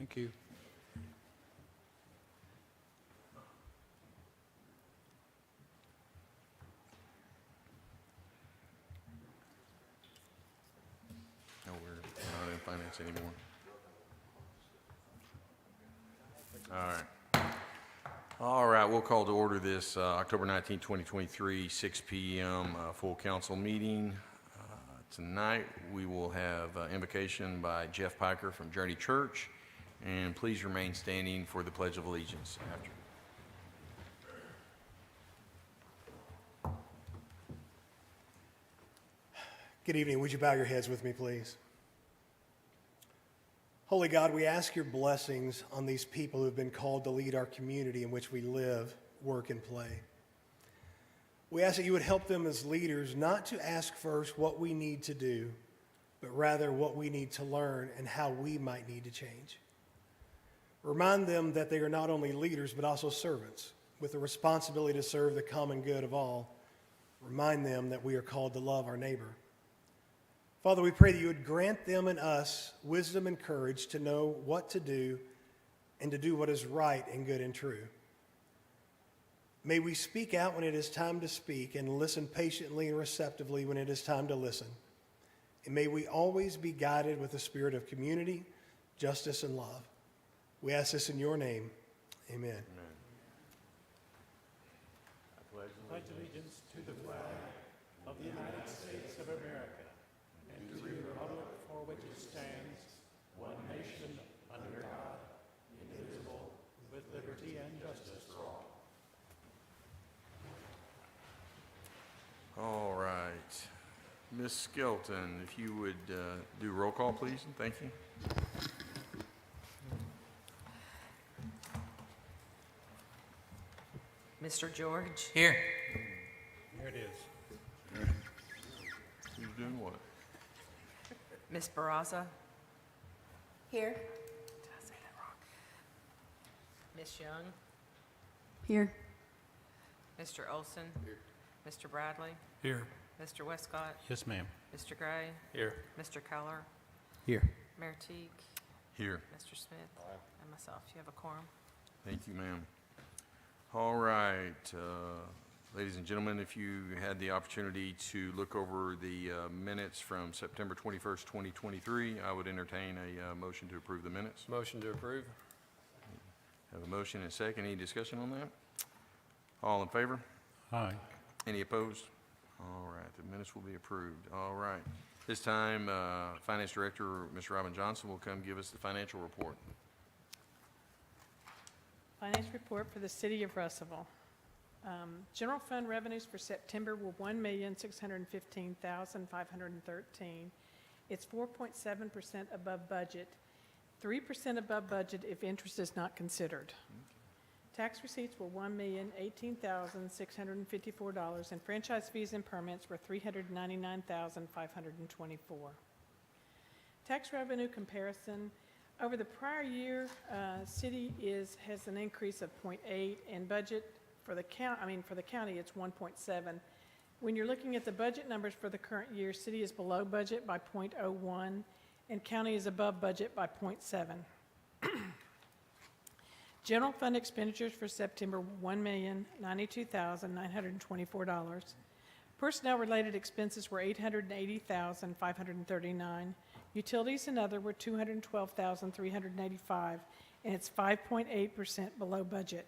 Thank you. No, we're not in finance anymore. All right, we'll call to order this October 19, 2023, 6 p.m. Full council meeting. Tonight, we will have invocation by Jeff Piker from Journey Church, and please remain standing for the Pledge of Allegiance after. Good evening. Would you bow your heads with me, please? Holy God, we ask your blessings on these people who have been called to lead our community in which we live, work, and play. We ask that you would help them as leaders not to ask first what we need to do, but rather what we need to learn and how we might need to change. Remind them that they are not only leaders, but also servants with the responsibility to serve the common good of all. Remind them that we are called to love our neighbor. Father, we pray that you would grant them and us wisdom and courage to know what to do and to do what is right and good and true. May we speak out when it is time to speak and listen patiently and receptively when it is time to listen. And may we always be guided with the spirit of community, justice, and love. We ask this in your name. Amen. Amen. Pledge allegiance to the flag of the United States of America and to the republic for which it stands, one nation, under God, indivisible, with liberty and justice for all. All right. Ms. Skelton, if you would do roll call, please, and thank you. Mr. George? Here. Here it is. Who's doing what? Ms. Barraza? Here. Did I say that wrong? Ms. Young? Here. Mr. Olson? Here. Mr. Bradley? Here. Mr. Westcott? Yes, ma'am. Mr. Gray? Here. Mr. Keller? Here. Mayor Teague? Here. Mr. Smith? And myself. You have a quorum. Thank you, ma'am. All right, ladies and gentlemen, if you had the opportunity to look over the minutes from September 21st, 2023, I would entertain a motion to approve the minutes. Motion to approve. Have a motion and a second. Any discussion on that? All in favor? Aye. Any opposed? All right, the minutes will be approved. All right. This time, Finance Director, Ms. Robin Johnson, will come give us the financial report. Finance report for the city of Russellville. General fund revenues for September were $1,615,513. It's 4.7% above budget, 3% above budget if interest is not considered. Tax receipts were $1,018,654, and franchise fees and permits were $399,524. Tax revenue comparison. Over the prior year, city has an increase of 0.8, and budget for the county, it's 1.7. When you're looking at the budget numbers for the current year, city is below budget by 0.01, and county is above budget by 0.7. General fund expenditures for September were $1,092,924. Personnel-related expenses were $880,539. Utilities and other were $212,385, and it's 5.8% below budget.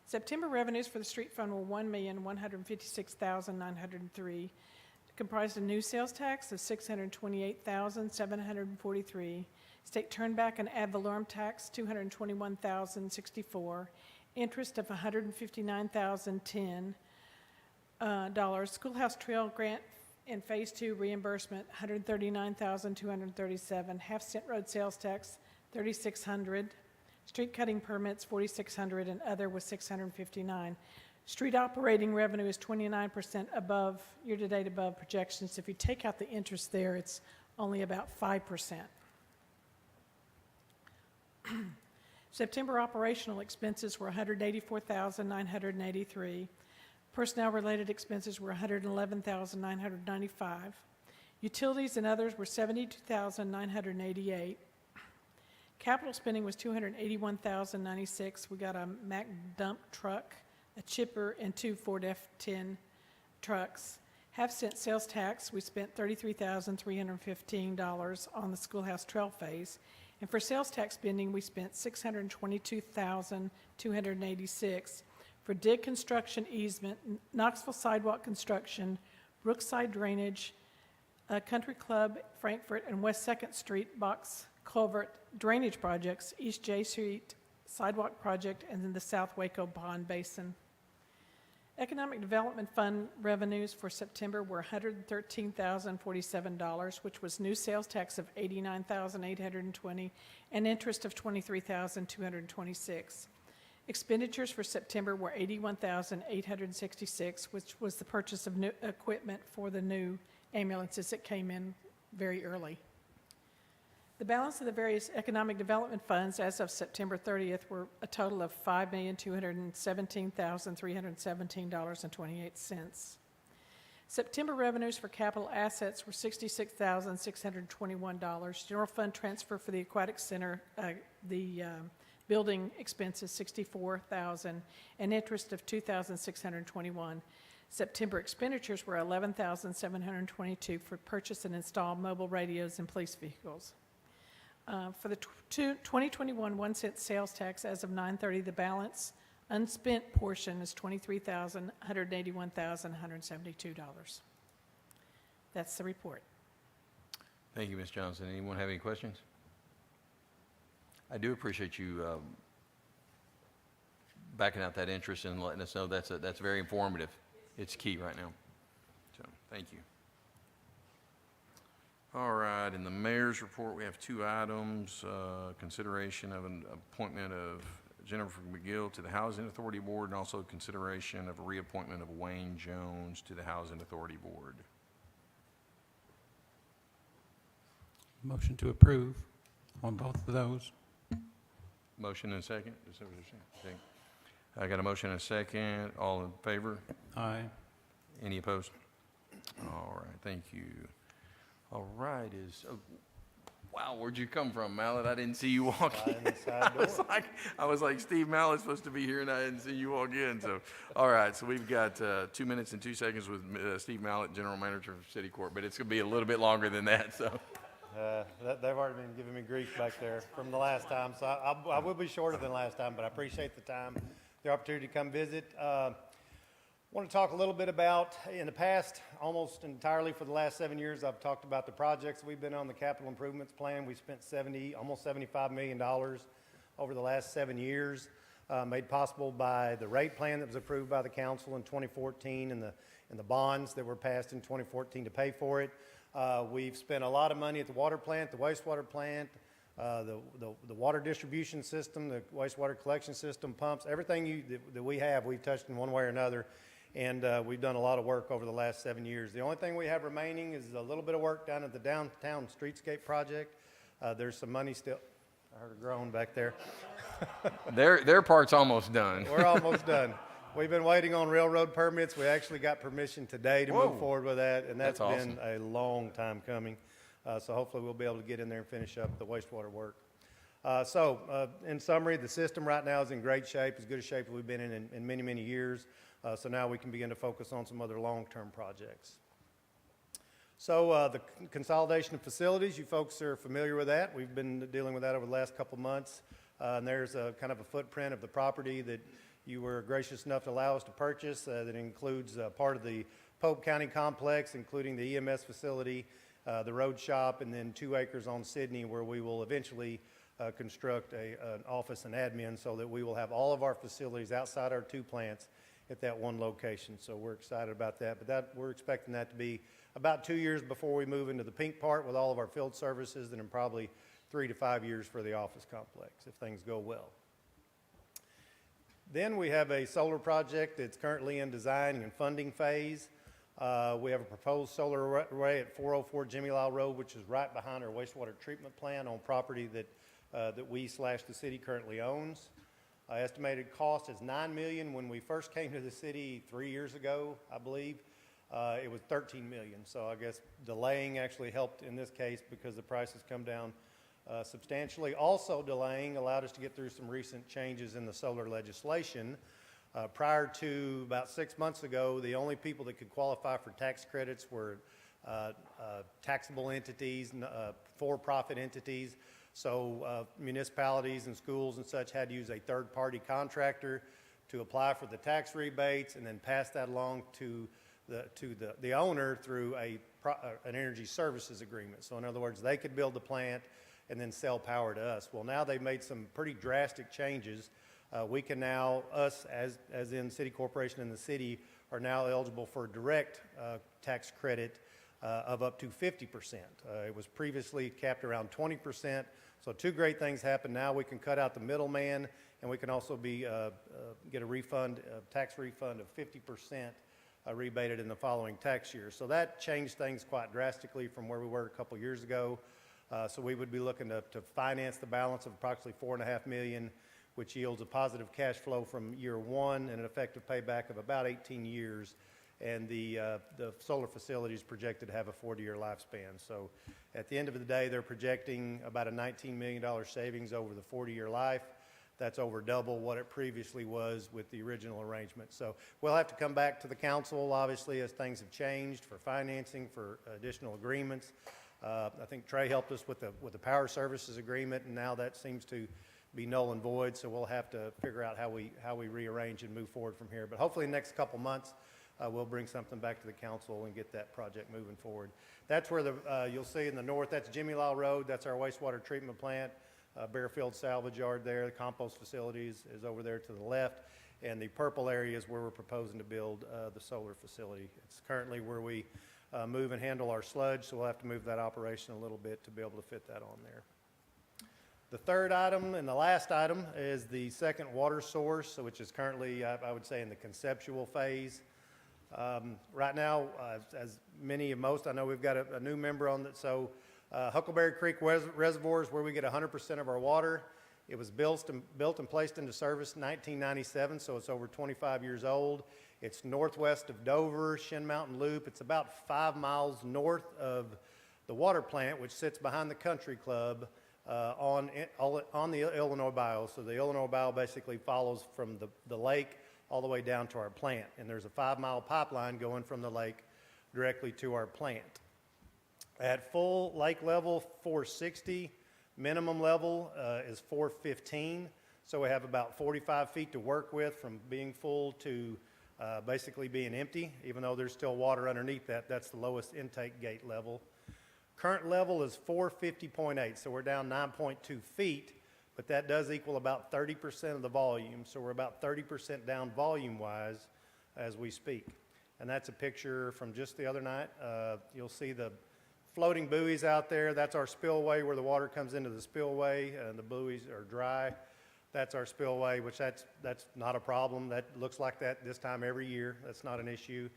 September revenues for the street fund were $1,156,903, comprised of new sales tax of $628,743, state turnback and ad valorem tax $221,064, interest of $159,010, Schoolhouse Trail Grant and Phase 2 reimbursement, $139,237, half-cent road sales tax, $3,600, street cutting permits, $4,600, and other was $659. Street operating revenue is 29% above, year-to-date above projections. If you take out the interest there, it's only about 5%. September operational expenses were $184,983. Personnel-related expenses were $111,995. Utilities and others were $72,988. Capital spending was $281,096. We got a Mack dump truck, a chipper, and 2 Ford F-10 trucks. Half-cent sales tax, we spent $33,315 on the schoolhouse trail phase. And for sales tax spending, we spent $622,286 for dig construction easement, Knoxville sidewalk construction, Brookside drainage, Country Club, Frankfurt, and West 2nd Street box culvert drainage projects, East J Street sidewalk project, and then the South Waco Pond Basin. Economic Development Fund revenues for September were $113,047, which was new sales tax of $89,820 and interest of $23,226. Expenditures for September were $81,866, which was the purchase of new equipment for the new ambulances that came in very early. The balance of the various economic development funds as of September 30th were a total of $5,217,317.28. September revenues for capital assets were $66,621. General fund transfer for the aquatic center, building expenses $64,000, and interest of $2,621. September expenditures were $11,722 for purchase and install mobile radios and police vehicles. For the 2021 1-cent sales tax as of 9/30, the balance unspent portion is $23,181,172. That's the report. Thank you, Ms. Johnson. Anyone have any questions? I do appreciate you backing out that interest and letting us know that's very informative. It's key right now. So, thank you. All right, in the mayor's report, we have 2 items. Consideration of an appointment of Jennifer McGill to the Housing Authority Board, and also consideration of a reappointment of Wayne Jones to the Housing Authority Board. Motion to approve on both of those. Motion and a second? Is that what you're saying? Okay. I got a motion and a second. All in favor? Aye. Any opposed? All right, thank you. All right, wow, where'd you come from, Mallet? I didn't see you walk in. I was like, Steve Mallet's supposed to be here, and I didn't see you walk in. So, all right, so we've got 2 minutes and 2 seconds with Steve Mallet, General Manager of City Court, but it's going to be a little bit longer than that. So, they've already been giving me grief back there from the last time, so I will be shorter than last time, but I appreciate the time, the opportunity to come visit. I want to talk a little bit about, in the past, almost entirely for the last 7 years, I've talked about the projects we've been on the capital improvements plan. We spent almost $75 million over the last 7 years, made possible by the rate plan that was approved by the council in 2014 and the bonds that were passed in 2014 to pay for it. We've spent a lot of money at the water plant, the wastewater plant, the water distribution system, the wastewater collection system, pumps, everything that we have, we've touched in one way or another. And we've done a lot of work over the last 7 years. The only thing we have remaining is a little bit of work down at the downtown streetscape project. There's some money still. I heard a groan back there. their part's almost done. We're almost done. We've been waiting on railroad permits. We actually got permission today to move forward with that, and that's awesome. Been a long time coming. So hopefully we'll be able to get in there and finish up the wastewater work. In summary, the system right now is in great shape, as good a shape as we've been in many, many years. So now we can begin to focus on some other long-term projects. So the consolidation of facilities, you folks are familiar with that. We've been dealing with that over the last couple of months. And there's a kind of a footprint of the property that you were gracious enough to allow us to purchase that includes part of the Pope County complex, including the EMS facility, the road shop, and then 2 acres on Sydney where we will eventually construct an office and admin so that we will have all of our facilities outside our 2 plants at that one location. So we're excited about that. But we're expecting that to be about 2 years before we move into the pink part with all of our field services, and in probably 3 to 5 years for the office complex if things go well. Then we have a solar project that's currently in design and funding phase. We have a proposed solar array at 404 Jimmy Lyle Road, which is right behind our wastewater treatment plant on property that we/the city currently owns. Estimated cost is $9 million. When we first came to the city 3 years ago, I believe, it was $13 million. So I guess delaying actually helped in this case because the price has come down substantially. Also delaying allowed us to get through some recent changes in the solar legislation. Prior to about 6 months ago, the only people that could qualify for tax credits were taxable entities, for-profit entities. So municipalities and schools and such had to use a third-party contractor to apply for the tax rebates and then pass that along to the owner through an energy services agreement. So in other words, they could build the plant and then sell power to us. Well, now they've made some pretty drastic changes. We can now, us as in city corporation and the city, are now eligible for a direct tax credit of up to 50%. It was previously capped around 20%. So two great things happen. Now we can cut out the middleman, and we can also get a refund, tax refund of 50% rebated in the following tax year. So that changed things quite drastically from where we were a couple years ago. So we would be looking to finance the balance of approximately $4.5 million, which yields a positive cash flow from year one and an effective payback of about 18 years. And the solar facility is projected to have a 40-year lifespan. So at the end of the day, they're projecting about a $19 million savings over the 40-year life. That's over double what it previously was with the original arrangement. So we'll have to come back to the council, obviously, as things have changed for financing, for additional agreements. I think Trey helped us with the power services agreement, and now that seems to be null and void. So we'll have to figure out how we rearrange and move forward from here. But hopefully in the next couple months, we'll bring something back to the council and get that project moving forward. That's where you'll see in the north, that's Jimmy Law Road. That's our wastewater treatment plant. Bearfield Salvage Yard there. The compost facility is over there to the left. And the purple area is where we're proposing to build the solar facility. It's currently where we move and handle our sludge, so we'll have to move that operation a little bit to be able to fit that on there. The third item and the last item is the second water source, which is currently, I would say, in the conceptual phase. Right now, as most, I know we've got a new member on that. So Huckleberry Creek Reservoir is where we get 100% of our water. It was built and placed into service in 1997, so it's over 25 years old. It's northwest of Dover, Shin Mountain Loop. It's about 5 miles north of the water plant, which sits behind the country club on the Illinois Bayou. So the Illinois Bayou basically follows from the lake all the way down to our plant. And there's a 5-mile pipeline going from the lake directly to our plant. At full lake level, 460. Minimum level is 415. So we have about 45 feet to work with from being full to basically being empty, even though there's still water underneath that. That's the lowest intake gate level. Current level is 450.8, so we're down 9.2 feet, but that does equal about 30% of the volume. So we're about 30% down volume-wise as we speak. And that's a picture from just the other night. You'll see the floating buoys out there. That's our spillway where the water comes into the spillway, and the buoys are dry. That's our spillway, which that's not a problem. That looks like that this time every year. That's not an issue.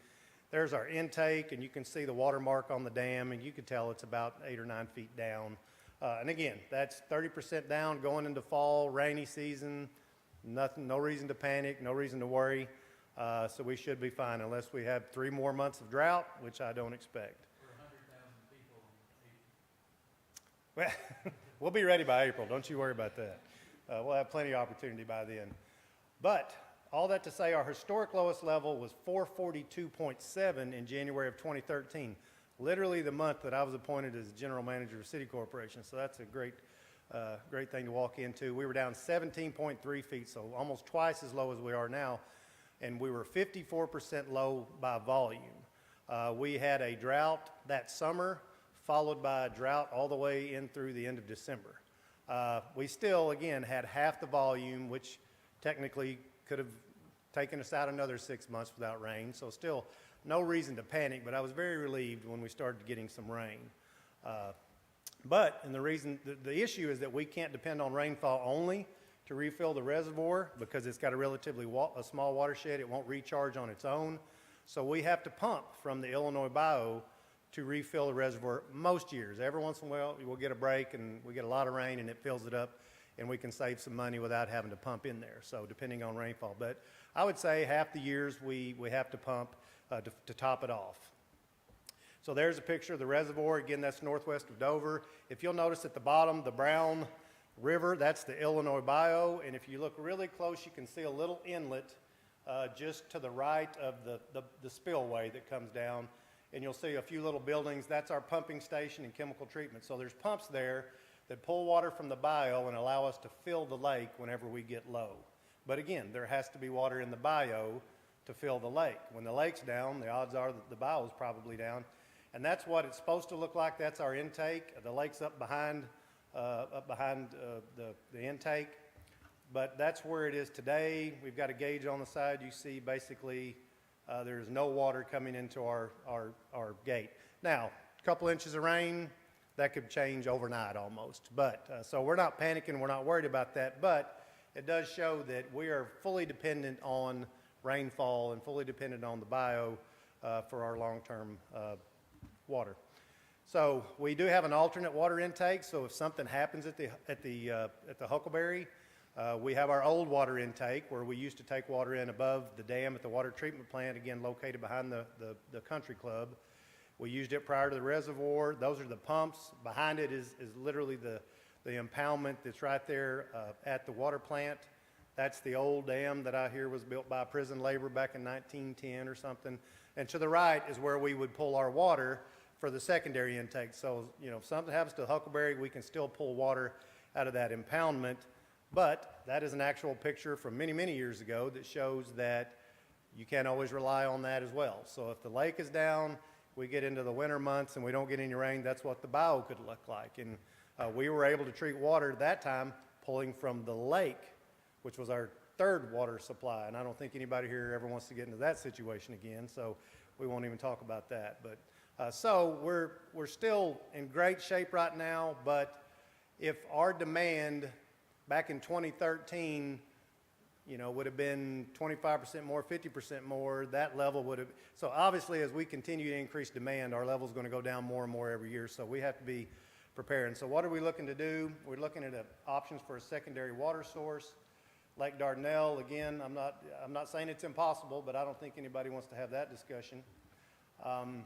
There's our intake, and you can see the watermark on the dam, and you can tell it's about 8 or 9 feet down. And again, that's 30% down going into fall, rainy season. No reason to panic, no reason to worry. So we should be fine unless we have 3 more months of drought, which I don't expect. Well, we'll be ready by April. Don't you worry about that. We'll have plenty of opportunity by then. But all that to say, our historic lowest level was 442.7 in January of 2013, literally the month that I was appointed as general manager of City Corporation. So that's a great thing to walk into. We were down 17.3 feet, so almost twice as low as we are now, and we were 54% low by volume. We had a drought that summer, followed by a drought all the way in through the end of December. We still, again, had half the volume, which technically could have taken us out another 6 months without rain. So still no reason to panic, but I was very relieved when we started getting some rain. The issue is that we can't depend on rainfall only to refill the reservoir because it's got a relatively small watershed. It won't recharge on its own. So we have to pump from the Illinois Bayou to refill the reservoir most years. Every once in a while, we'll get a break and we get a lot of rain and it fills it up and we can save some money without having to pump in there. So depending on rainfall. But I would say half the years we have to pump to top it off. So there's a picture of the reservoir. Again, that's northwest of Dover. If you'll notice at the bottom, the brown river, that's the Illinois Bayou. And if you look really close, you can see a little inlet just to the right of the spillway that comes down. And you'll see a few little buildings. That's our pumping station and chemical treatment. So there's pumps there that pull water from the bayou and allow us to fill the lake whenever we get low. But again, there has to be water in the bayou to fill the lake. When the lake's down, the odds are that the bayou is probably down. And that's what it's supposed to look like. That's our intake. The lake's up behind the intake. But that's where it is today. We've got a gauge on the side. You see basically there's no water coming into our gate. Now, a couple inches of rain, that could change overnight almost. But so we're not panicking. We're not worried about that. But it does show that we are fully dependent on rainfall and fully dependent on the bayou for our long-term water. So we do have an alternate water intake. So if something happens at the Huckleberry, we have our old water intake where we used to take water in above the dam at the water treatment plant, again located behind the country club. We used it prior to the reservoir. Those are the pumps. Behind it is literally the impoundment that's right there at the water plant. That's the old dam that I hear was built by prison labor back in 1910 or something. And to the right is where we would pull our water for the secondary intake. So, you know, if something happens to Huckleberry, we can still pull water out of that impoundment. But that is an actual picture from many, many years ago that shows that you can't always rely on that as well. So if the lake is down, we get into the winter months and we don't get any rain, that's what the bayou could look like. And we were able to treat water at that time pulling from the lake, which was our third water supply. And I don't think anybody here ever wants to get into that situation again, so we won't even talk about that. But so we're still in great shape right now, but if our demand back in 2013, you know, would have been 25% more, 50% more, that level would have, so obviously as we continue to increase demand, our level is going to go down more and more every year, so we have to be prepared. And so what are we looking to do? We're looking at options for a secondary water source. Lake Dardanelle, again, I'm not saying it's impossible, but I don't think anybody wants to have that discussion. I'm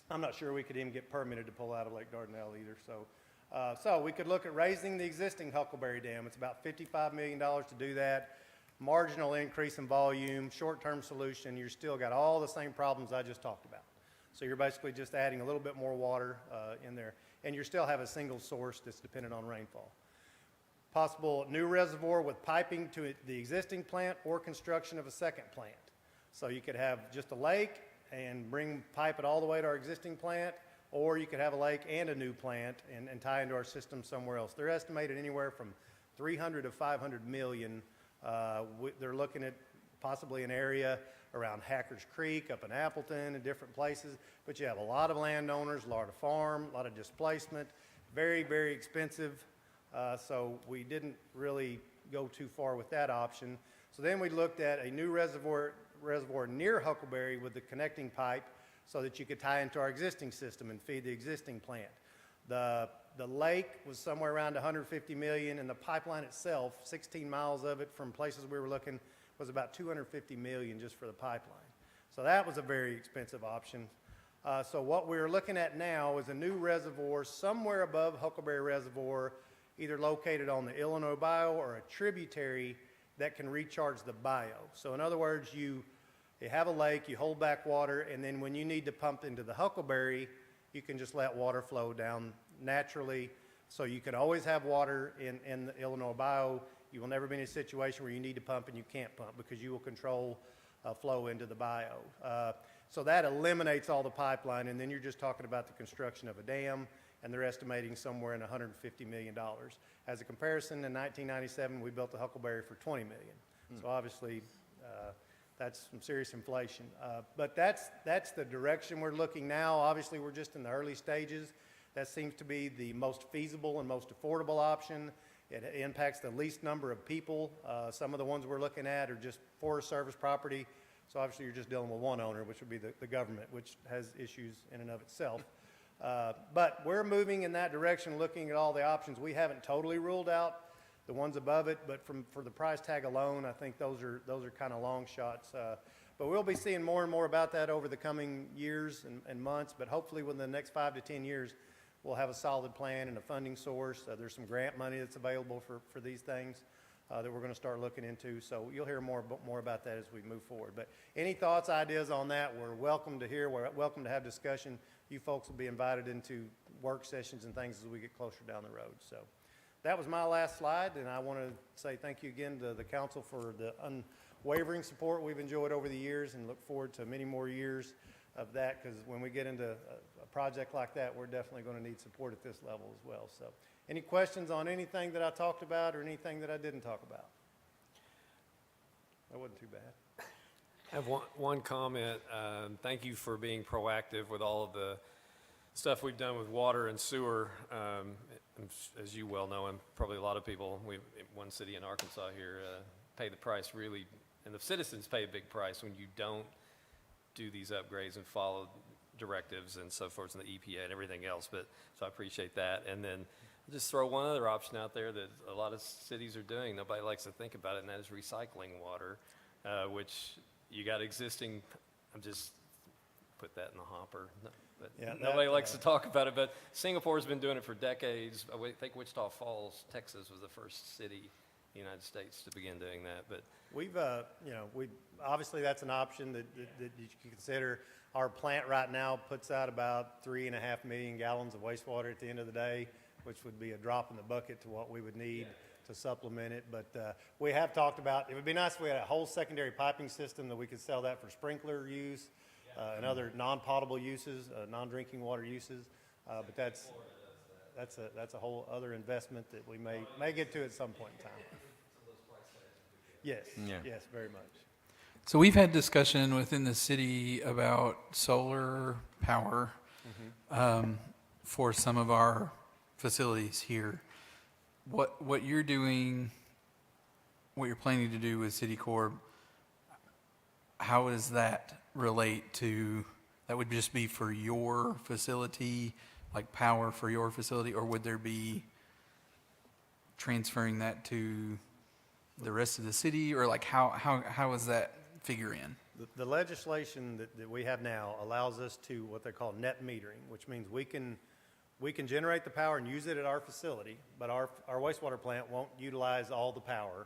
not sure we could even get permitted to pull out of Lake Dardanelle either, so we could look at raising the existing Huckleberry Dam. It's about $55 million to do that. Marginal increase in volume, short-term solution. You've still got all the same problems I just talked about. So you're basically just adding a little bit more water in there. And you still have a single source that's dependent on rainfall. Possible new reservoir with piping to the existing plant or construction of a second plant. So you could have just a lake and pipe it all the way to our existing plant, or you could have a lake and a new plant and tie into our system somewhere else. They're estimated anywhere from 300 to 500 million. They're looking at possibly an area around Hackers Creek, up in Appleton, and different places. But you have a lot of landowners, a lot of farm, a lot of displacement, very, very expensive. So we didn't really go too far with that option. So then we looked at a new reservoir near Huckleberry with the connecting pipe so that you could tie into our existing system and feed the existing plant. The lake was somewhere around 150 million, and the pipeline itself, 16 miles of it from places we were looking, was about 250 million just for the pipeline. So that was a very expensive option. So what we're looking at now is a new reservoir somewhere above Huckleberry Reservoir, either located on the Illinois Bayou or a tributary that can recharge the bayou. So in other words, you have a lake, you hold back water, and then when you need to pump into the Huckleberry, you can just let water flow down naturally. So you can always have water in the Illinois Bayou. You will never be in a situation where you need to pump and you can't pump because you will control flow into the bayou. So that eliminates all the pipeline, and then you're just talking about the construction of a dam, and they're estimating somewhere in $150 million. As a comparison, in 1997, we built the Huckleberry for $20 million. So obviously, that's some serious inflation. But that's the direction we're looking now. Obviously, we're just in the early stages. That seems to be the most feasible and most affordable option. It impacts the least number of people. Some of the ones we're looking at are just Forest Service property. So obviously, you're just dealing with one owner, which would be the government, which has issues in and of itself. But we're moving in that direction, looking at all the options. We haven't totally ruled out the ones above it, but for the price tag alone, I think those are kind of long shots. But we'll be seeing more and more about that over the coming years and months, but hopefully within the next 5 to 10 years, we'll have a solid plan and a funding source. There's some grant money that's available for these things that we're going to start looking into. So you'll hear more about that as we move forward. But any thoughts, ideas on that, we're welcome to hear. We're welcome to have discussion. You folks will be invited into work sessions and things as we get closer down the road. So that was my last slide, and I want to say thank you again to the council for the unwavering support we've enjoyed over the years, and look forward to many more years of that, because when we get into a project like that, we're definitely going to need support at this level as well. So any questions on anything that I talked about or anything that I didn't talk about? That wasn't too bad. I have one comment. Thank you for being proactive with all of the stuff we've done with water and sewer. As you well know, and probably a lot of people, one city in Arkansas here, pay the price really, and the citizens pay a big price when you don't do these upgrades and follow directives and so forth, and the EPA and everything else. But so I appreciate that. And then I'll just throw one other option out there that a lot of cities are doing. Nobody likes to think about it, and that is recycling water, which you got existing. I'm just put that in the hopper. No, but Yeah, nobody likes to talk about it. But Singapore's been doing it for decades. I think Wichita Falls, Texas, was the first city in the United States to begin doing that. But We've, obviously that's an option that you can consider. Our plant right now puts out about 3.5 million gallons of wastewater at the end of the day, which would be a drop in the bucket to what we would need to supplement it. But we have talked about, it would be nice if we had a whole secondary piping system that we could sell that for sprinkler use and other non-potable uses, non-drinking water uses. But that's a whole other investment that we may get to at some point in time. Yes, Yeah. yes, very much. So we've had discussion within the city about solar power for some of our facilities here. What you're doing, what you're planning to do with City Corp, how does that relate to, that would just be for your facility, like power for your facility, or would there be transferring that to the rest of the city, or like how does that figure in? The legislation that we have now allows us to what they call net metering, which means we can generate the power and use it at our facility, but our wastewater plant won't utilize all the power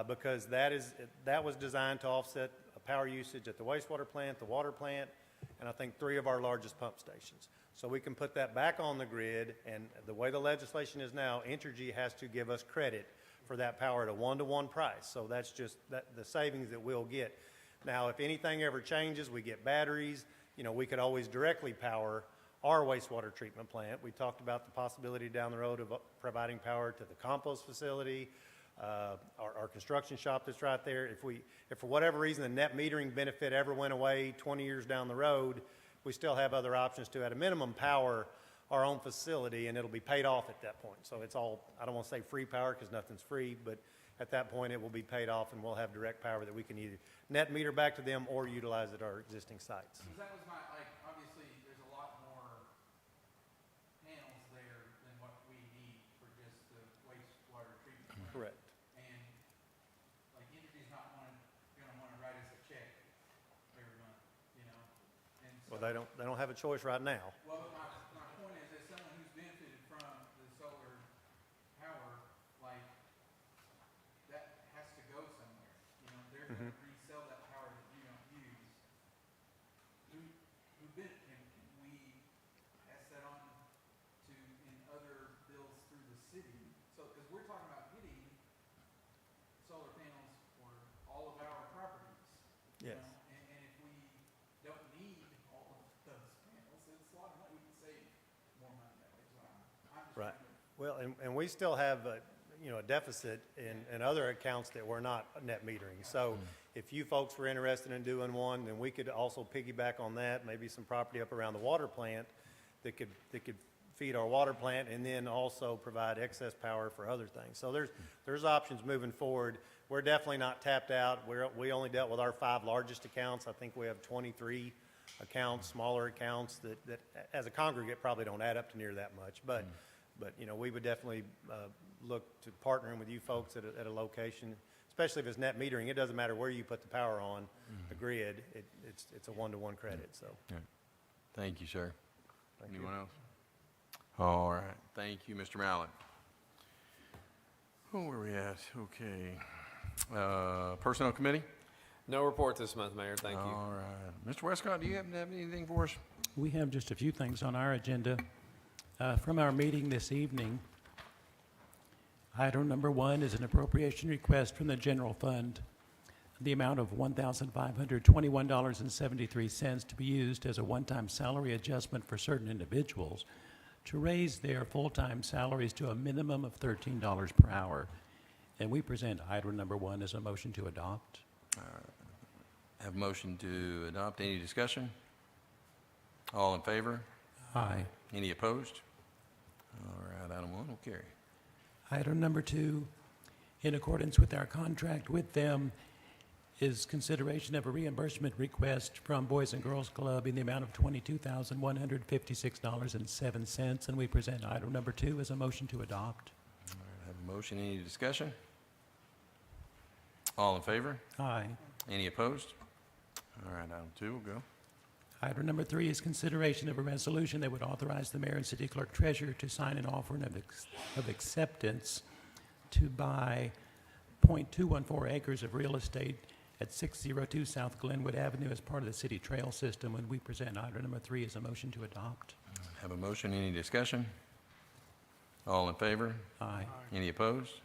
because that was designed to offset power usage at the wastewater plant, the water plant, and I think 3 of our largest pump stations. So we can put that back on the grid, and the way the legislation is now, Entergy has to give us credit for that power at a 1-to-1 price. So that's just the savings that we'll get. Now, if anything ever changes, we get batteries, we could always directly power our wastewater treatment plant. We talked about the possibility down the road of providing power to the compost facility, our construction shop that's right there. If for whatever reason the net metering benefit ever went away 20 years down the road, we still have other options to, at a minimum, power our own facility, and it'll be paid off at that point. So it's all, I don't want to say free power because nothing's free, but at that point it will be paid off, and we'll have direct power that we can either net meter back to them or utilize at our existing sites. Because that was my, obviously, there's a lot more panels there than what we need for just the wastewater treatment plant. Correct. And, Entergy's not gonna wanna write us a check every month, And Well, they don't have a choice right now. well, but my point is, as someone who's benefited from the solar power, that has to go somewhere. They're gonna resell that power that you don't use. Can we pass that on to, in other bills through the city? So, because we're talking about getting solar panels for all of our properties. Yes. And if we don't need all of those panels, it's a lot of money. We can save more money that way. So I'm just Right. trying to. Well, and we still have a deficit in other accounts that we're not net metering. So if you folks were interested in doing one, then we could also piggyback on that, maybe some property up around the water plant that could feed our water plant and then also provide excess power for other things. So there's options moving forward. We're definitely not tapped out. We only dealt with our 5 largest accounts. I think we have 23 accounts, smaller accounts that as a congregate probably don't add up to near that much. But we would definitely look to partnering with you folks at a location, especially if it's net metering, it doesn't matter where you put the power on the grid, it's a one-to-one credit, so. Thank you, sir. Thank you. Anyone else? All right, thank you, Mr. Mallett. Oh, where are we at? Okay. Personnel Committee? No report this month, Mayor. Thank you. All right. Mr. Westcott, do you happen to have anything for us? We have just a few things on our agenda. From our meeting this evening, item number 1 is an appropriation request from the general fund, the amount of $1,521.73 to be used as a one-time salary adjustment for certain individuals to raise their full-time salaries to a minimum of $13 per hour. And we present item number 1 as a motion to adopt. Have a motion to adopt. Any discussion? All in favor? Aye. Any opposed? All right, item 1 will carry. Item number 2, in accordance with our contract with them, is consideration of a reimbursement request from Boys and Girls Club in the amount of $22,156.07, and we present item number 2 as a motion to adopt. All right, have a motion. Any discussion? All in favor? Aye. Any opposed? All right, item 2 will go. Item number 3 is consideration of a resolution that would authorize the mayor and city clerk treasurer to sign an offer of acceptance to buy .214 acres of real estate at 602 South Glenwood Avenue as part of the city trail system, and we present item number 3 as a motion to adopt. Have a motion. Any discussion? All in favor? Aye. Any opposed?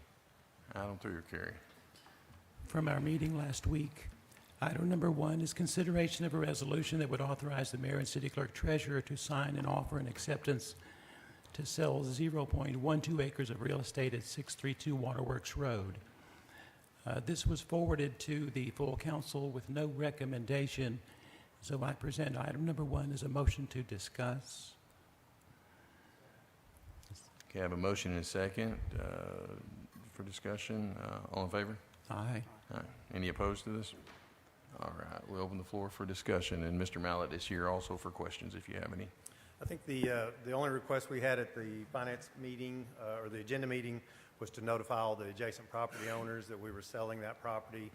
Item 3 will carry. From our meeting last week, item number 1 is consideration of a resolution that would authorize the mayor and city clerk treasurer to sign an offer and acceptance to sell 0.12 acres of real estate at 632 Waterworks Road. This was forwarded to the full council with no recommendation, so I present item number 1 as a motion to discuss. Okay, I have a motion and a second for discussion. All in favor? Aye. All right. Any opposed to this? All right, we'll open the floor for discussion, and Mr. Mallett is here also for questions if you have any. I think the only request we had at the finance meeting, or the agenda meeting, was to notify all the adjacent property owners that we were selling that property,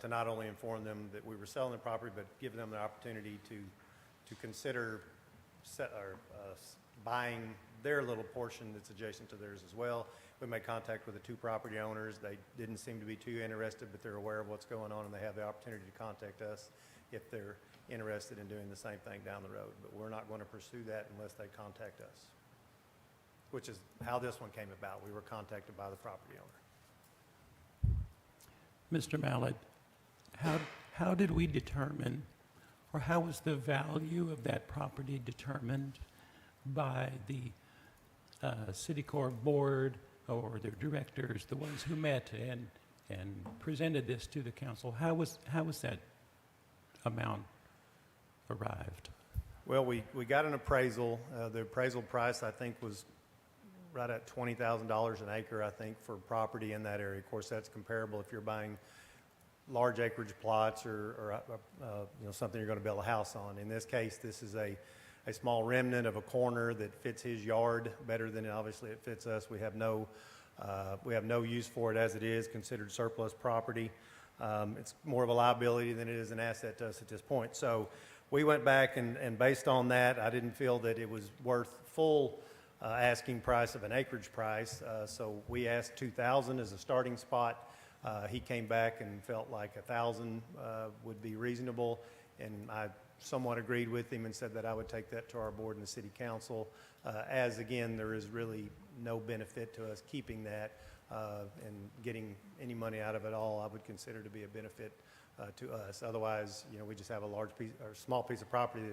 to not only inform them that we were selling the property, but give them the opportunity to consider buying their little portion that's adjacent to theirs as well. We made contact with the 2 property owners. They didn't seem to be too interested, but they're aware of what's going on, and they have the opportunity to contact us if they're interested in doing the same thing down the road. But we're not going to pursue that unless they contact us, which is how this one came about. We were contacted by the property owner. Mr. Mallett, how did we determine, or how was the value of that property determined by the city corp board or their directors, the ones who met and presented this to the council? How was that amount arrived? Well, we got an appraisal. The appraisal price, I think, was right at $20,000 an acre, I think, for property in that area. Of course, that's comparable if you're buying large acreage plots or something you're going to build a house on. In this case, this is a small remnant of a corner that fits his yard better than obviously it fits us. We have no use for it as it is, considered surplus property. It's more of a liability than it is an asset to us at this point. So we went back and based on that, I didn't feel that it was worth full asking price of an acreage price. So we asked $2,000 as a starting spot. He came back and felt like $1,000 would be reasonable, and I somewhat agreed with him and said that I would take that to our board and the city council, as again, there is really no benefit to us keeping that and getting any money out of it all. I would consider to be a benefit to us. Otherwise, we just have a large piece or small piece of property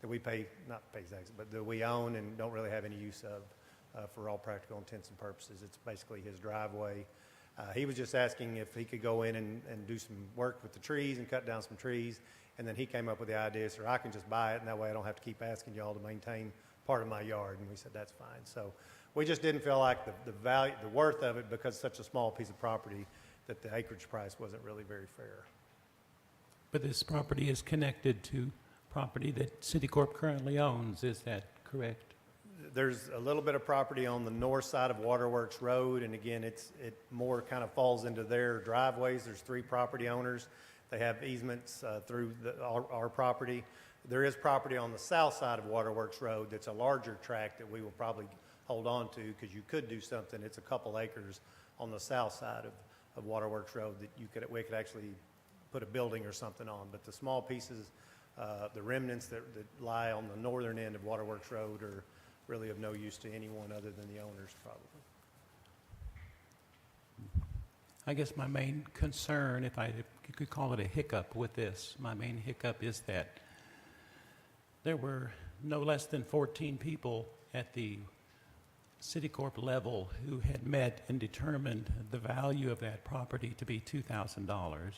that we not pay taxes, but that we own and don't really have any use of for all practical intents and purposes. It's basically his driveway. He was just asking if he could go in and do some work with the trees and cut down some trees. And then he came up with the idea, so I can just buy it, and that way I don't have to keep asking y'all to maintain part of my yard. And we said, that's fine. So we just didn't feel like the value, the worth of it, because it's such a small piece of property, that the acreage price wasn't really very fair. But this property is connected to property that Citicorp currently owns, is that correct? there's a little bit of property on the north side of Waterworks Road, and again, it more kind of falls into their driveways. There's 3 property owners. They have easements through our property. There is property on the south side of Waterworks Road that's a larger tract that we will probably hold on to, because you could do something. It's a couple acres on the south side of Waterworks Road that we could actually put a building or something on. But the small pieces, the remnants that lie on the northern end of Waterworks Road are really of no use to anyone other than the owners, probably. I guess my main concern, if I could call it a hiccup with this, my main hiccup is that there were no less than 14 people at the Citicorp level who had met and determined the value of that property to be $2,000,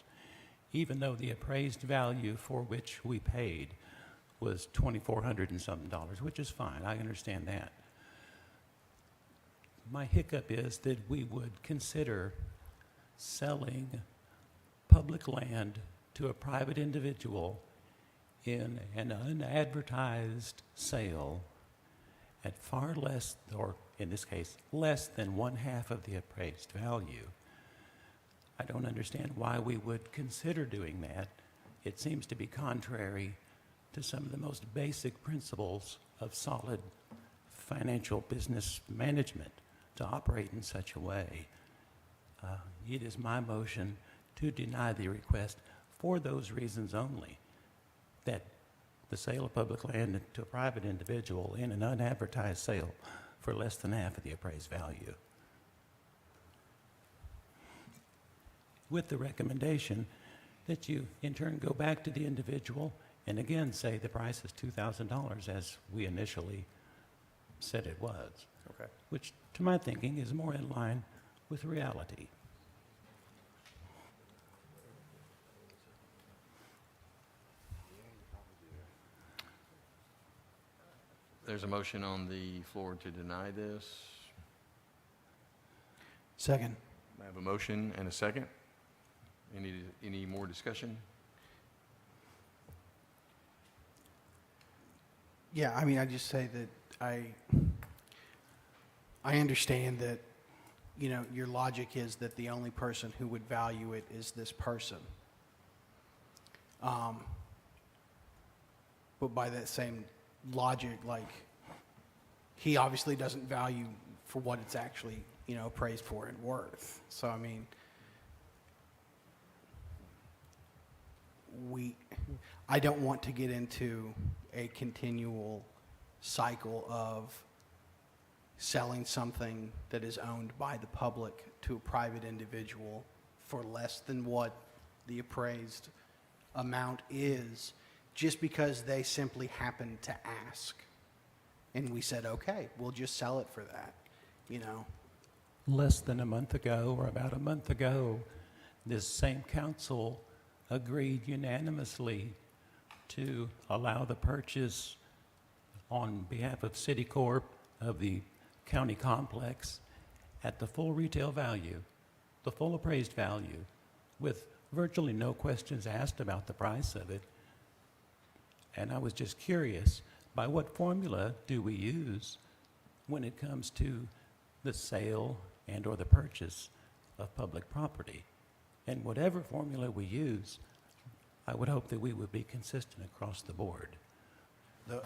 even though the appraised value for which we paid was $2,400 and something dollars, which is fine. I understand that. My hiccup is that we would consider selling public land to a private individual in an unadvertised sale at far less, or in this case, less than 1/2 of the appraised value. I don't understand why we would consider doing that. It seems to be contrary to some of the most basic principles of solid financial business management to operate in such a way. It is my motion to deny the request for those reasons only, that the sale of public land to a private individual in an unadvertised sale for less than 1/2 of the appraised value, with the recommendation that you in turn go back to the individual and again say the price is $2,000 as we initially said it was, Okay. which to my thinking is more in line with reality. There's a motion on the floor to deny this. Second. I have a motion and a second. Any more discussion? Yeah, I mean, I just say that I understand that, you know, your logic is that the only person who would value it is this person. But by that same logic, like, he obviously doesn't value for what it's actually, you know, appraised for and worth. So, I mean, I don't want to get into a continual cycle of selling something that is owned by the public to a private individual for less than what the appraised amount is, just because they simply happened to ask. And we said, okay, we'll just sell it for that, you know. Less than a month ago, or about a month ago, this same council agreed unanimously to allow the purchase on behalf of Citicorp of the county complex at the full retail value, the full appraised value, with virtually no questions asked about the price of it. And I was just curious, by what formula do we use when it comes to the sale and or the purchase of public property? And whatever formula we use, I would hope that we would be consistent across the board.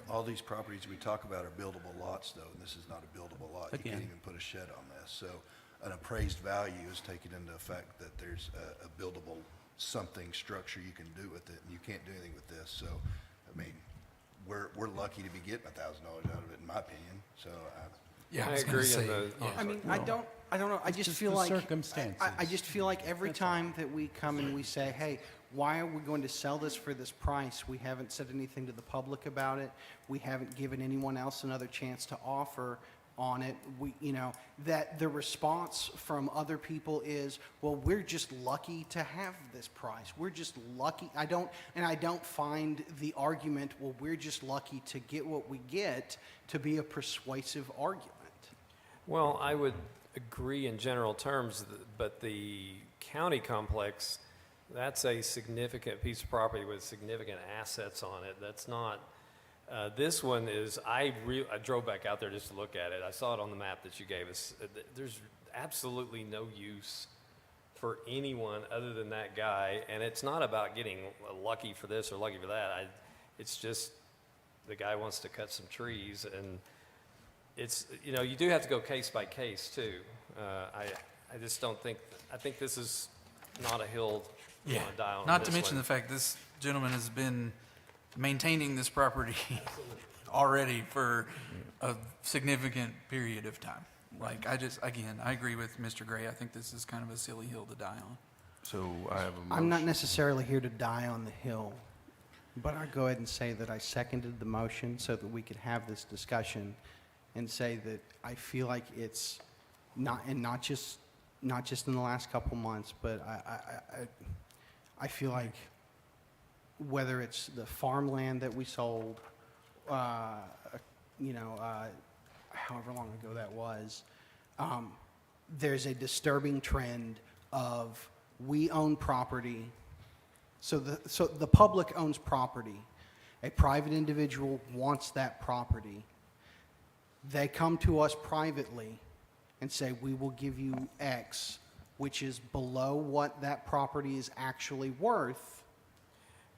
All these properties we talk about are buildable lots, though, and this is not a buildable lot. You can't Again. even put a shed on this. So an appraised value is taking into effect that there's a buildable something structure you can do with it, and you can't do anything with this. So, I mean, we're lucky to be getting $1,000 out of it, in my opinion. So, Yeah, I was gonna agree say, on the. yeah. I mean, I don't know. I just just feel the like circumstances. I just feel like every time that we come and we say, "Hey, why are we going to sell this for this price?" We haven't said anything to the public about it. We haven't given anyone else another chance to offer on it. You know, that the response from other people is, "Well, we're just lucky to have this price. We're just lucky." I don't find the argument, "Well, we're just lucky to get what we get," to be a persuasive argument. Well, I would agree in general terms, but the county complex, that's a significant piece of property with significant assets on it. That's not This one is, I drove back out there just to look at it. I saw it on the map that you gave us. There's absolutely no use for anyone other than that guy, and it's not about getting lucky for this or lucky for that. It's just the guy wants to cut some trees, and it's, you do have to go case by case too. I just don't think, I think this is not a hill you want to die on. Not to mention the fact this gentleman has been maintaining this property already for a significant period of time. Like, I agree with Mr. Gray. I think this is kind of a silly hill to die on. So I have a motion. I'm not necessarily here to die on the hill, but I'll go ahead and say that I seconded the motion so that we could have this discussion and say that I feel like it's not just in the last couple months, but I feel like whether it's the farmland that we sold, however long ago that was, there's a disturbing trend of we own property. So the public owns property. A private individual wants that property. They come to us privately and say, we will give you X, which is below what that property is actually worth.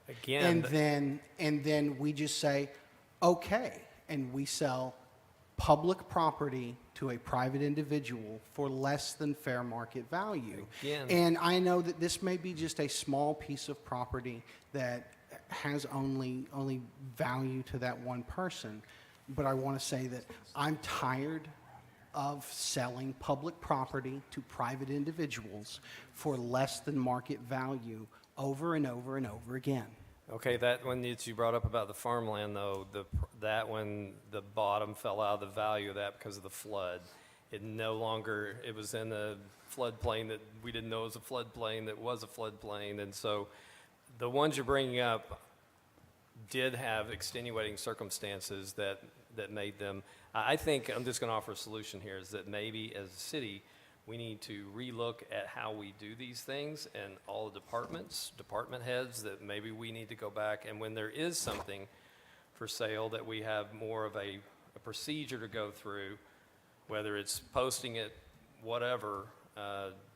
Again, And then we just say, okay, and we sell public property to a private individual for less than fair market value. Again. And I know that this may be just a small piece of property that has only value to that one person, but I want to say that I'm tired of selling public property to private individuals for less than market value over and over and over again. okay, that one that you brought up about the farmland, though, that one, the bottom fell out of the value of that because of the flood. It was in a floodplain that we didn't know was a floodplain that was a floodplain. And so the ones you're bringing up did have extenuating circumstances that made them. I think I'm just going to offer a solution here, is that maybe as a city, we need to relook at how we do these things, and all the department heads, that maybe we need to go back, and when there is something for sale, that we have more of a procedure to go through, whether it's posting it, whatever.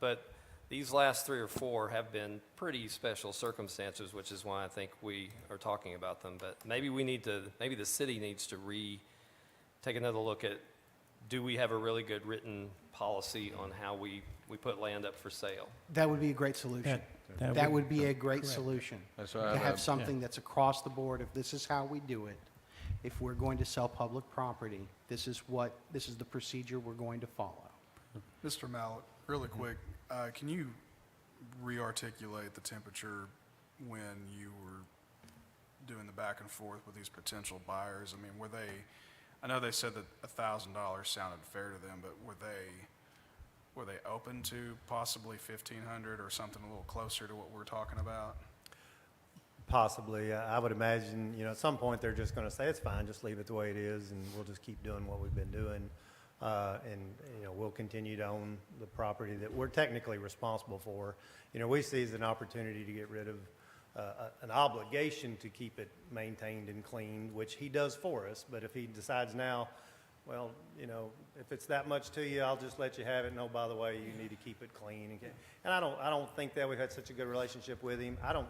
But these last 3 or 4 have been pretty special circumstances, which is why I think we are talking about them. But maybe the city needs to take another look at, do we have a really good written policy on how we put land up for sale? That would be a great solution. That would be a great solution. That's why To I have have- something that's across the board, if this is how we do it, if we're going to sell public property, this is the procedure we're going to follow. Mr. Mallett, really quick, can you re-articulate the temperature when you were doing the back and forth with these potential buyers? I mean, I know they said that $1,000 sounded fair to them, but were they open to possibly $1,500 or something a little closer to what we're talking about? Possibly. I would imagine, at some point they're just going to say, it's fine, just leave it the way it is, and we'll just keep doing what we've been doing. We'll continue to own the property that we're technically responsible for. We see it as an opportunity to get rid of an obligation to keep it maintained and cleaned, which he does for us. But if he decides now, well, if it's that much to you, I'll just let you have it. No, by the way, you need to keep it clean. And I don't think that we've had such a good relationship with him. I don't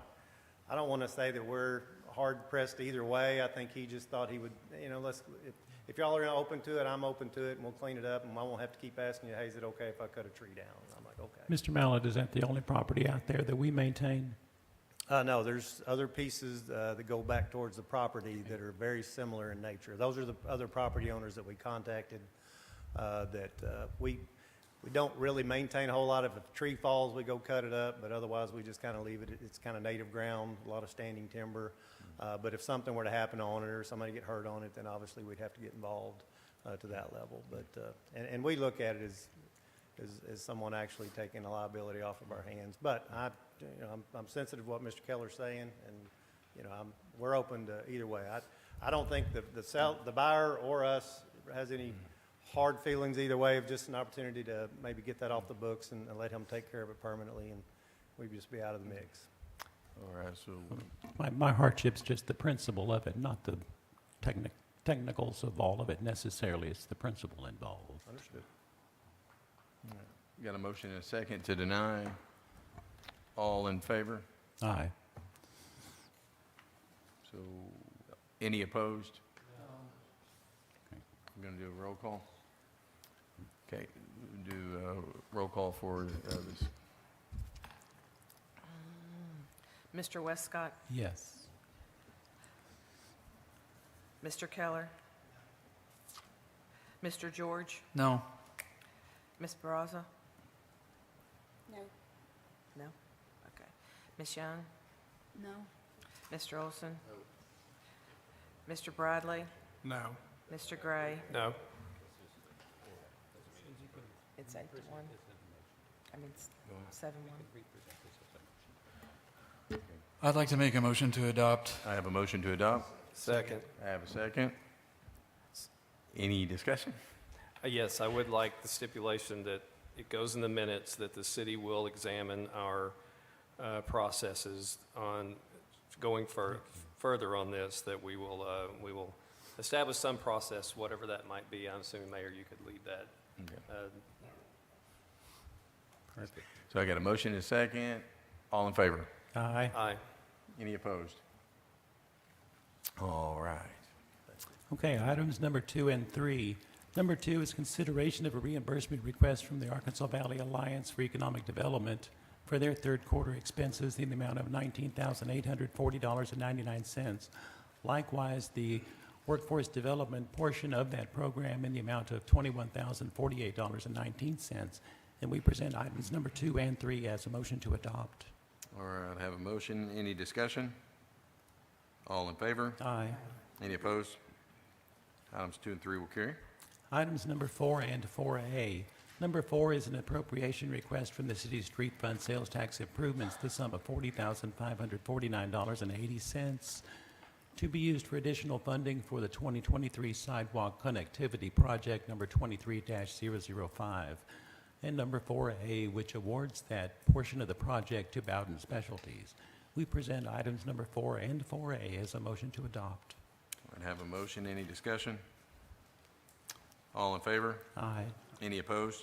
want to say that we're hard pressed either way. I think he just thought he would, if y'all are open to it, I'm open to it, and we'll clean it up, and I won't have to keep asking you, hey, is it okay if I cut a tree down? And I'm like, okay. Mr. Mallett, is that the only property out there that we maintain? No, there's other pieces that go back towards the property that are very similar in nature. Those are the other property owners that we contacted we don't really maintain a whole lot. If a tree falls, we go cut it up, but otherwise we just kind of leave it. It's kind of native ground, a lot of standing timber. But if something were to happen on it or somebody get hurt on it, then obviously we'd have to get involved to that level. But and we look at it as someone actually taking the liability off of our hands. But I'm sensitive to what Mr. Keller's saying, and we're open to either way. I don't think the buyer or us has any hard feelings either way, of just an opportunity to maybe get that off the books and let him take care of it permanently, and we'd just be out of the mix. All right, so My hardship's just the principle of it, not the technicals of all of it necessarily. It's the principle involved. Understood. Got a motion and a second to deny. All in favor? Aye. So, any opposed? No. We're going to do a roll call? Okay, do a roll call for this. Mr. Westcott, Yes. Mr. Keller, Mr. George, No. Ms. Barraza? No. No? Okay. Ms. Young, No. Mr. Olson? Mr. Bradley, No. Mr. Gray? No. It's 8 to 1. I mean, 7-1. I'd like to make a motion to adopt. I have a motion to adopt. Second. I have a second. Any discussion? Yes, I would like the stipulation that it goes in the minutes that the city will examine our processes on going further on this, that we will establish some process, whatever that might be. I'm assuming, Mayor, you could lead that. Okay. Perfect. So I got a motion and a second. All in favor? Aye. Aye. Any opposed? All right. Okay, items number 2 and 3. Number 2 is consideration of a reimbursement request from the Arkansas Valley Alliance for Economic Development for their third quarter expenses in the amount of $19,840.99. Likewise, the workforce development portion of that program in the amount of $21,048.19. And we present items number 2 and 3 as a motion to adopt. All right, I have a motion. Any discussion? All in favor? Aye. Any opposed? Items 2 and 3 will carry. Items number 4 and 4A. Number 4 is an appropriation request from the city's street fund sales tax improvements, the sum of $40,549.80 to be used for additional funding for the 2023 sidewalk connectivity project number 23-005. And number 4A, which awards that portion of the project to Bowden Specialties. We present items number 4 and 4A as a motion to adopt. I have a motion. Any discussion? All in favor? Aye. Any opposed?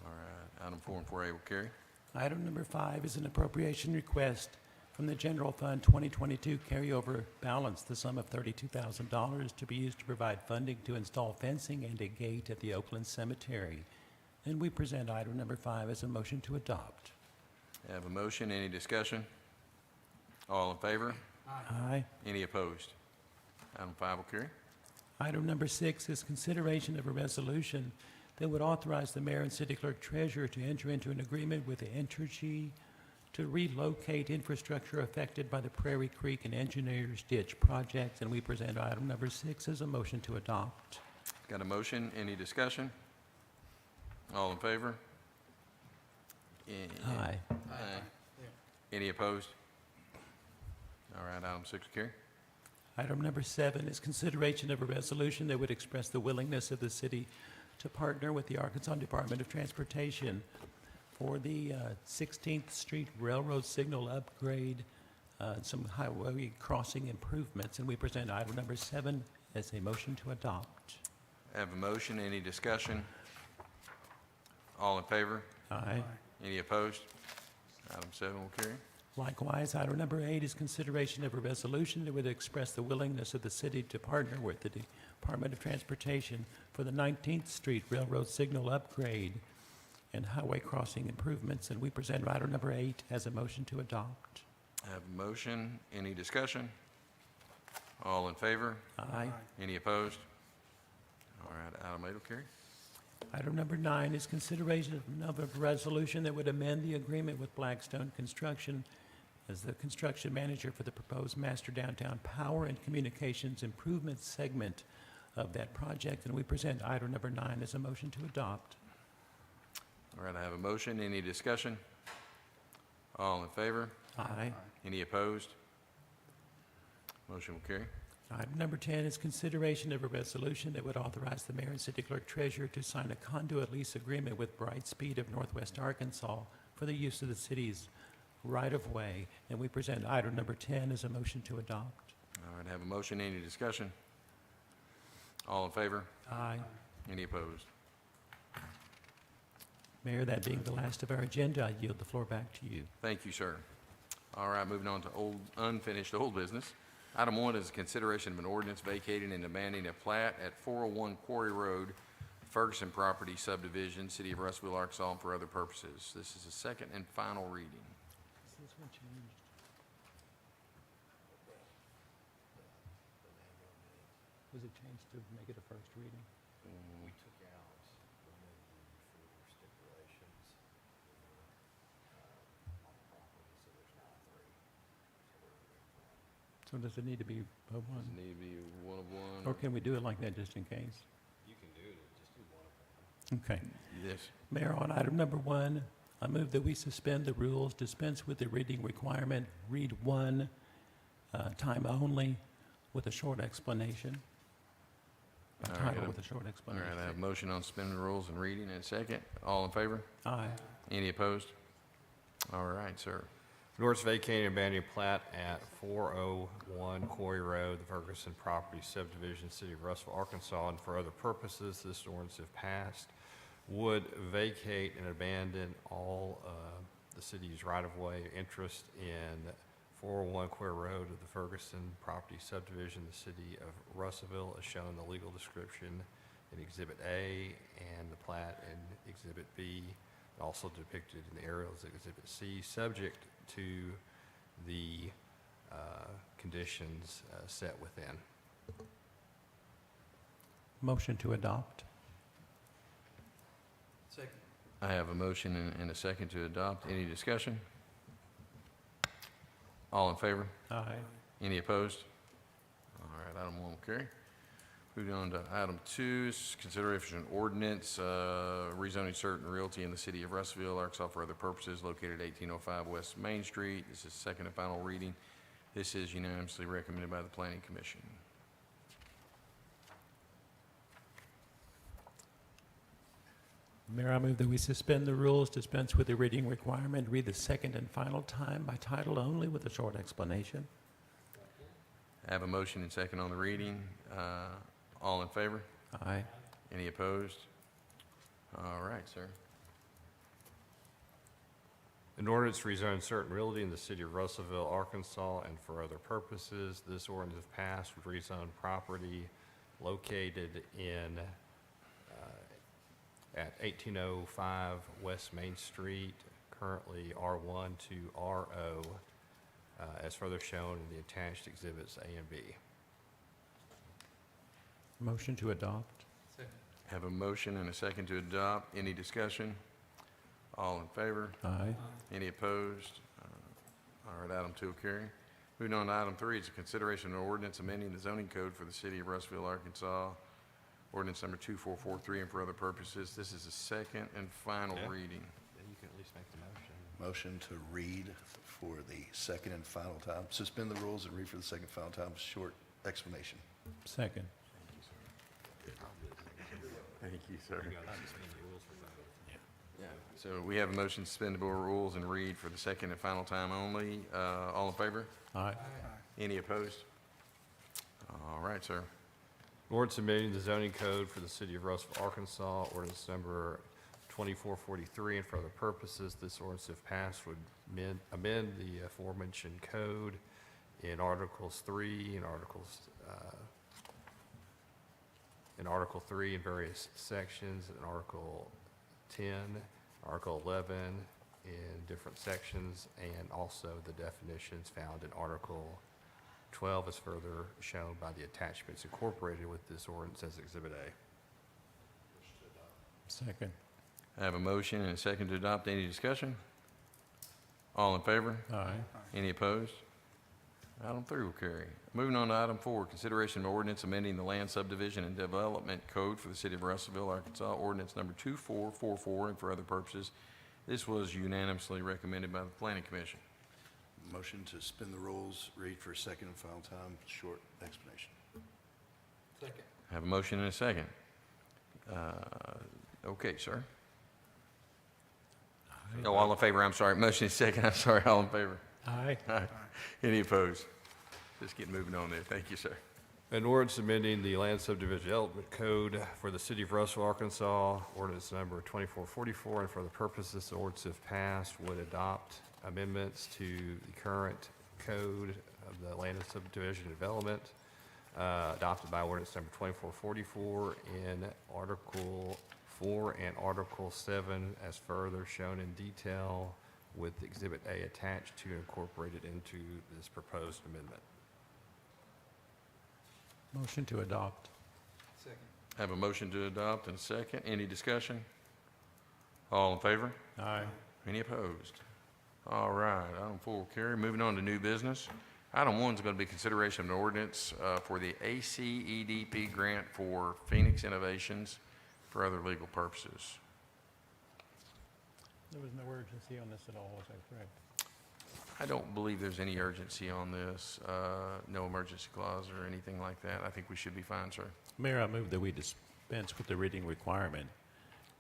All right, item 4 and 4A will carry. Item number 5 is an appropriation request from the General Fund 2022 carryover balance, the sum of $32,000 to be used to provide funding to install fencing and a gate at the Oakland Cemetery. And we present item number 5 as a motion to adopt. I have a motion. Any discussion? All in favor? Aye. Any opposed? Item 5 will carry. Item number 6 is consideration of a resolution that would authorize the mayor and city clerk treasurer to enter into an agreement with the Entergy to relocate infrastructure affected by the Prairie Creek and Engineers Ditch projects. And we present item number 6 as a motion to adopt. Got a motion. Any discussion? All in favor? Aye. Aye. Any opposed? All right, item 6 will carry. Item number 7 is consideration of a resolution that would express the willingness of the city to partner with the Arkansas Department of Transportation for the 16th Street Railroad Signal upgrade, some highway crossing improvements. And we present item number 7 as a motion to adopt. I have a motion. Any discussion? All in favor? Aye. Any opposed? Item 7 will carry. Likewise, item number 8 is consideration of a resolution that would express the willingness of the city to partner with the Department of Transportation for the 19th Street Railroad Signal upgrade and highway crossing improvements. And we present item number 8 as a motion to adopt. I have a motion. Any discussion? All in favor? Aye. Any opposed? All right, item 8 will carry. Item number 9 is consideration of a resolution that would amend the agreement with Blackstone Construction as the construction manager for the proposed master downtown power and communications improvement segment of that project. And we present item number 9 as a motion to adopt. All right, I have a motion. Any discussion? All in favor? Aye. Any opposed? Motion will carry. Item number 10 is consideration of a resolution that would authorize the mayor and city clerk treasurer to sign a conduit lease agreement with Brightspeed of Northwest Arkansas for the use of the city's right-of-way. And we present item number 10 as a motion to adopt. All right, I have a motion. Any discussion? All in favor? Aye. Any opposed? Mayor, that being the last of our agenda, I yield the floor back to you. Thank you, sir. All right, moving on to unfinished old business. Item 1 is consideration of an ordinance vacating and abandoning a plat at 401 Quarry Road, Ferguson Property Subdivision, City of Russellville, Arkansas, and for other purposes. This is the second and final reading. Was it changed to make it a first reading? We took out one of the further stipulations on the property, so there's now three. So does it need to be a Does one? it need to be one of one? Or can we do it like that just in case? You can do it, just do one of them. Okay. Yes. Mayor, on item number 1, I move that we suspend the rules, dispense with the reading requirement, read one time only with a short explanation. By All right, title with a short All explanation. right, I have a motion on suspending the rules and reading in a second. All in favor? Aye. Any opposed? All right, sir. An ordinance vacating and abandoning plat at 401 Quarry Road, the Ferguson Property Subdivision, City of Russellville, Arkansas, and for other purposes, this ordinance, if passed, would vacate and abandon all the city's right-of-way interest in 401 Quarry Road of the Ferguson Property Subdivision, the City of Russellville, as shown in the legal description in Exhibit A and the plat in Exhibit B, also depicted in the aerials in Exhibit C, subject to the conditions set within. Motion to adopt. I have a motion and a second to adopt. Any discussion? All in favor? Aye. Any opposed? All right, item 1 will carry. Moving on to item 2, is consideration of ordinance rezoning certain realty in the city of Russellville, Arkansas for other purposes located at 1805 West Main Street. This is second and final reading. This is unanimously recommended by the Planning Commission. Mayor, I move that we suspend the rules, dispense with the reading requirement, read the second and final time by title only with a short explanation. I have a motion and second on the reading. All in favor? Aye. Any opposed? All right, sir. An ordinance rezoning certain realty in the city of Russellville, Arkansas, and for other purposes. This ordinance, if passed, would rezone property located in at 1805 West Main Street, currently R1 to RO, as further shown in the attached exhibits A and B. Motion to adopt. Have a motion and a second to adopt. Any discussion? All in favor? Aye. Any opposed? All right, item 2 will carry. Moving on to item 3, it's a consideration of an ordinance amending the zoning code for the city of Russellville, Arkansas. Ordinance number 2443 and for other purposes. This is the second and final reading. Then you can at least make the motion. Motion to read for the second and final time. Suspend the rules and read for the second and final time. Short explanation. Second. Thank you, sir. Yeah. So we have a motion to suspend the rules and read for the second and final time only. All in favor? Aye. Any opposed? All right, sir. Ordinance amending the zoning code for the city of Russellville, Arkansas, ordinance number 2443, and for other purposes. This ordinance, if passed, would amend the aforementioned code in Articles 3 and Article 3 in various sections, and Article 10, Article 11 in different sections, and also the definitions found in Article 12 is further shown by the attachments incorporated with this ordinance as Exhibit A. Second. I have a motion and a second to adopt. Any discussion? All in favor? Aye. Any opposed? Item 3 will carry. Moving on to item 4, consideration of ordinance amending the land subdivision and development code for the city of Russellville, Arkansas, ordinance number 2444, and for other purposes. This was unanimously recommended by the Planning Commission. Motion to suspend the rules, read for a second and final time. Short explanation. I have a motion and a second. Okay, sir. Oh, all in favor, I'm sorry. Motion is second, I'm sorry. All in favor? Aye. Aye. Any opposed? Just get moving on there. Thank you, sir. An ordinance amending the Land Subdivision Development Code for the City of Russellville, Arkansas, ordinance number 2444, and for the purpose this ordinance, if passed, would adopt amendments to the current code of the Land Subdivision Development, adopted by ordinance number 2444 in Article 4 and Article 7, as further shown in detail, with Exhibit A attached to and incorporated into this proposed amendment. Motion to adopt. I have a motion to adopt and a second. Any discussion? All in favor? Aye. Any opposed? All right, item 4 will carry. Moving on to new business. Item 1 is going to be consideration of an ordinance for the ACEDP grant for Phoenix Innovations for other legal purposes. There was no urgency on this at all, is that correct? I don't believe there's any urgency on this, no emergency clause or anything like that. I think we should be fine, sir. Mayor, I move that we dispense with the reading requirement.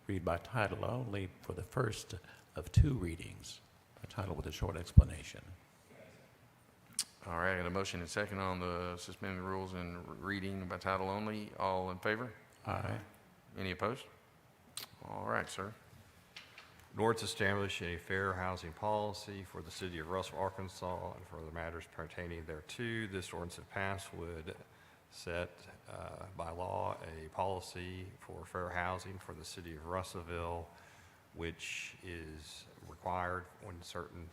Read by title only for the first of 2 readings. A title with a short explanation. All right, I got a motion and second on the suspending the rules and reading by title only. All in favor? Aye. Any opposed? All right, sir. An ordinance establishing a fair housing policy for the city of Russellville, Arkansas, and for the matters pertaining thereto. This ordinance, if passed, would set by law a policy for fair housing for the city of Russellville, which is required when certain,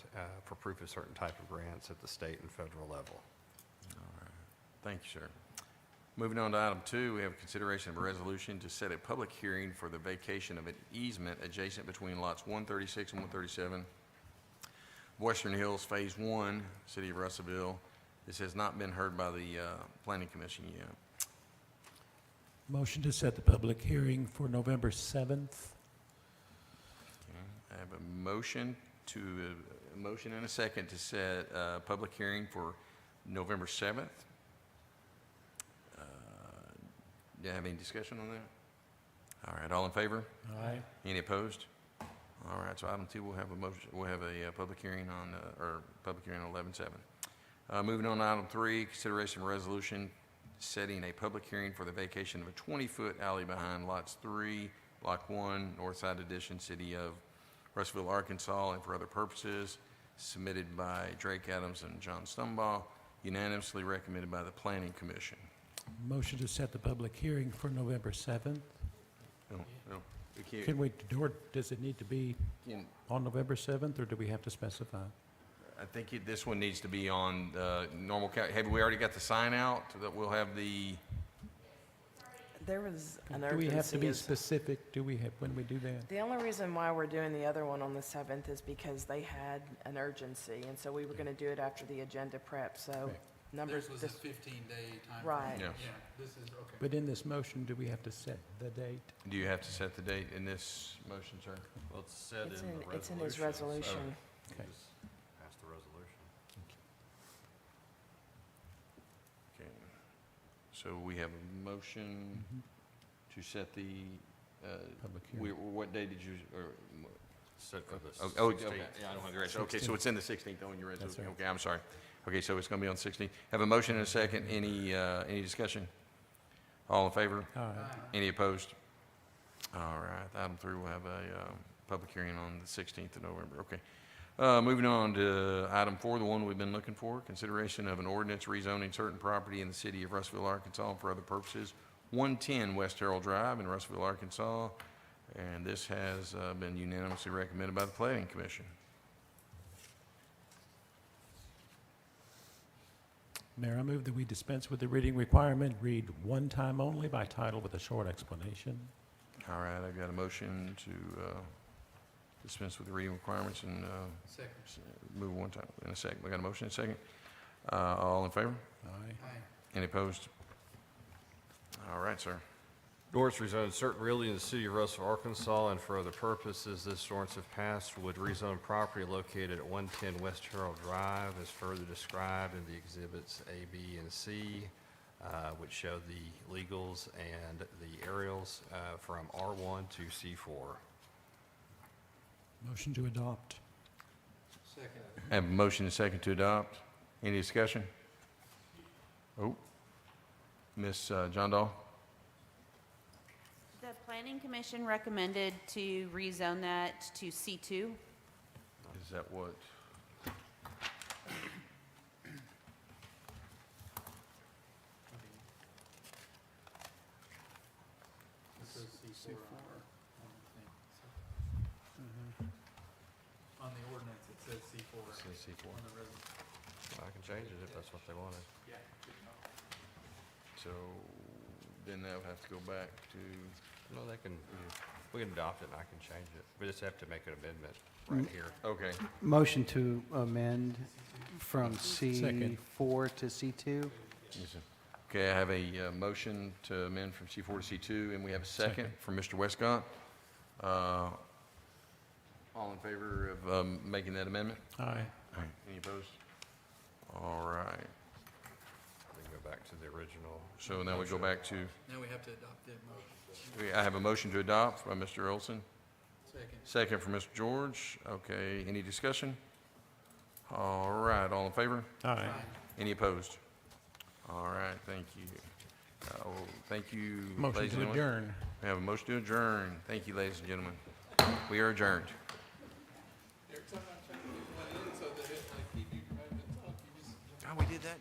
for proof of certain type of grants at the state and federal level. All right. Thank you, sir. Moving on to item 2, we have consideration of a resolution to set a public hearing for the vacation of an easement adjacent between lots 136 and 137, Western Hills Phase 1, City of Russellville. This has not been heard by the Planning Commission yet. Motion to set the public hearing for November 7th. I have a motion and a second to set a public hearing for November 7th. Do you have any discussion on that? All right, all in favor? Aye. Any opposed? All right, so item 2, we'll have a motion, we'll have a public hearing on, public hearing on 11/7. Moving on to item 3, consideration of resolution setting a public hearing for the vacation of a 20-foot alley behind lots 3, Block 1, North Side Addition, City of Russellville, Arkansas, and for other purposes, submitted by Drake Adams and John Stumbaugh, unanimously recommended by the Planning Commission. Motion to set the public hearing for November 7th. No, we can't. Can we, or does it need to be Can- on November 7th, or do we have to specify? I think this one needs to be on normal, have we already got the sign out that we'll have the, There was an Do we have to be urgency. specific? Do we have, when we do that? The only reason why we're doing the other one on the 7th is because they had an urgency, and so we were going to do it after the agenda prep, so Okay. numbers. Theirs was a 15-day time. Right. Yeah. Yeah, this is, okay. But in this motion, do we have to set the date? do you have to set the date in this motion, sir? Well, it's said It's in the in, resolution. it's in his resolution. Okay. Just pass the resolution. Okay. So we have a motion to set the, Public hearing. what day did you, or, Set for the okay, 16th. yeah, I don't have the rest. Okay, so it's in the 16th on your resolution. right. Okay, I'm sorry. Okay, so it's going to be on 16th. Have a motion and a second. Any discussion? All in favor? Aye. Any opposed? All right, item 3 will have a public hearing on the 16th of November. Okay. Moving on to item 4, the one we've been looking for, consideration of an ordinance rezoning certain property in the city of Russellville, Arkansas for other purposes, 110 West Harold Drive in Russellville, Arkansas, and this has been unanimously recommended by the Planning Commission. Mayor, I move that we dispense with the reading requirement, read one time only by title with a short explanation. All right, I've got a motion to dispense with the reading requirements and Second. move one time in a second. We got a motion and a second. All in favor? Aye. Any opposed? All right, sir. Ordinance rezone certain realty in the city of Russellville, Arkansas, and for other purposes. This ordinance, if passed, would rezone property located at 110 West Harold Drive, as further described in the exhibits A, B, and C, which show the legals and the aerials from R1 to C4. Motion to adopt. Second. I have a motion and a second to adopt. Any discussion? Oh, Ms. John Dahl? The Planning Commission recommended to rezone that to C2. Is that what? On the ordinance, it says C4. It says C4. On the res- I can change it if that's what they wanted. Yeah. So then that would have to go back to, No, they can, we can adopt it and I can change it. We just have to make an amendment right here. okay. Motion to amend from Second. C4 to C2. Yes, sir. Okay, I have a motion to amend from C4 to C2, and we have a second from Mr. Westcott. All in favor of making that amendment? Aye. Any opposed? All right. We can go back to the original. So now we go back to, Now we have to adopt the motion. I have a motion to adopt by Mr. Olson, Second. second from Mr. George. Okay, any discussion? All right, all in favor? Aye. Any opposed? All right, thank you. Thank you, Motion ladies and to gentlemen. adjourn. We have a motion to adjourn. Thank you, ladies and gentlemen. We are adjourned. Every time I try to get one in so that it, like, you try to talk, you just. Oh, we did that?